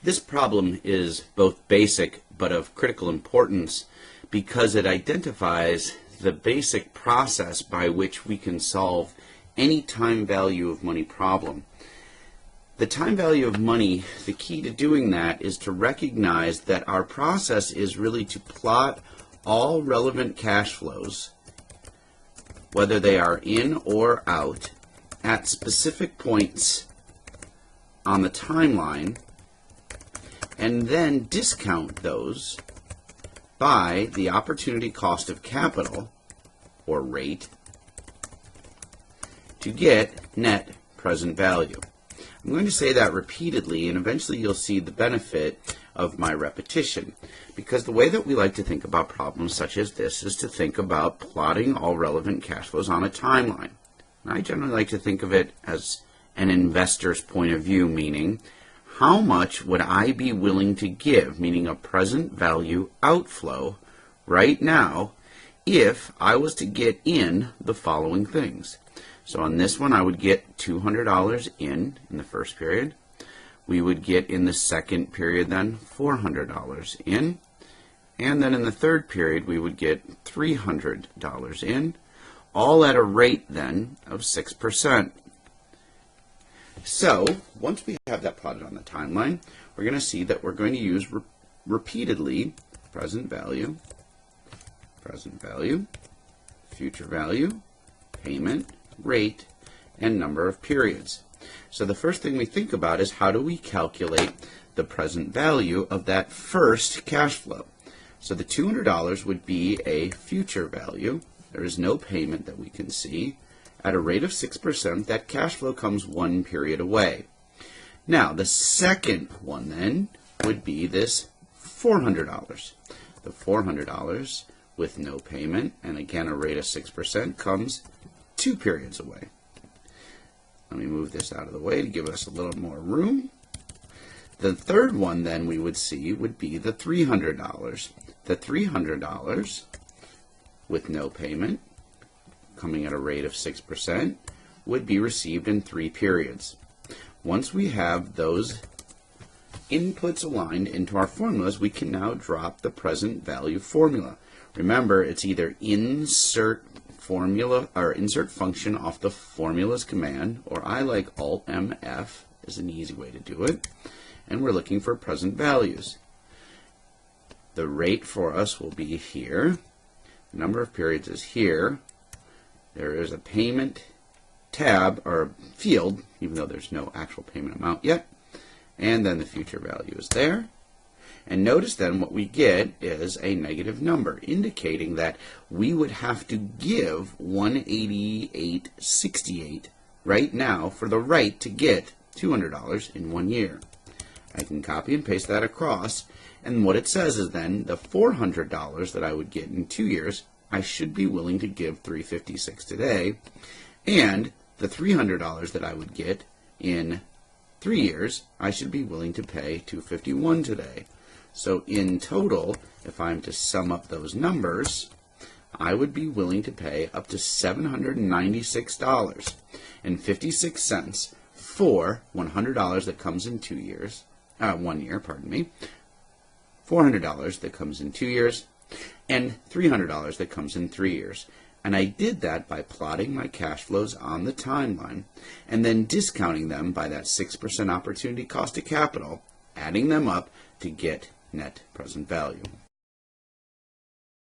This problem is both basic but of critical importance because it identifies the basic process by which we can solve any time value of money problem. The time value of money, the key to doing that is to recognize that our process is really to plot all relevant cash flows, whether they are in or out, at specific points on the timeline, and then discount those by the opportunity cost of capital, or rate, to get net present value. I'm going to say that repeatedly, and eventually you'll see the benefit of my repetition, because the way that we like to think about problems such as this is to think about plotting all relevant cash flows on a timeline. And I generally like to think of it as an investor's point of view, meaning how much would I be willing to give, meaning a present value outflow right now, if I was to get in the following things. So on this one, I would get $200 in the first period. We would get in the second period then $400 in. And then in the third period, we would get $300 in, all at a rate then of 6%. So once we have that plotted on the timeline, we're going to see that we're going to use repeatedly present value, future value, payment, rate, and number of periods. So the first thing we think about is how do we calculate the present value of that first cash flow. So the $200 would be a future value. There is no payment that we can see. At a rate of 6%, that cash flow comes one period away. Now the second one then would be this $400. The $400 with no payment, and again a rate of 6%, comes 2 periods away. Let me move this out of the way to give us a little more room. The third one then we would see would be the $300. The $300 with no payment, coming at a rate of 6%, would be received in 3 periods. Once we have those inputs aligned into our formulas, we can now drop the present value formula. Remember, it's either insert formula or insert function off the formulas command, or I like Alt-MF is an easy way to do it, and we're looking for present values. The rate for us will be here. The number of periods is here. There is a payment tab or field, even though there's no actual payment amount yet, and then the future value is there. And notice then what we get is a negative number, indicating that we would have to give $188.68 right now for the right to get $200 in 1 year. I can copy and paste that across, and what it says is then the $400 that I would get in 2 years, I should be willing to give $356 today, and the $300 that I would get in 3 years, I should be willing to pay $251 today. So in total, if I'm to sum up those numbers, I would be willing to pay up to $796.56 for $100 that comes in 2 years, 1 year, pardon me, $400 that comes in 2 years, and $300 that comes in 3 years. And I did that by plotting my cash flows on the timeline and then discounting them by that 6% opportunity cost of capital, adding them up to get net present value.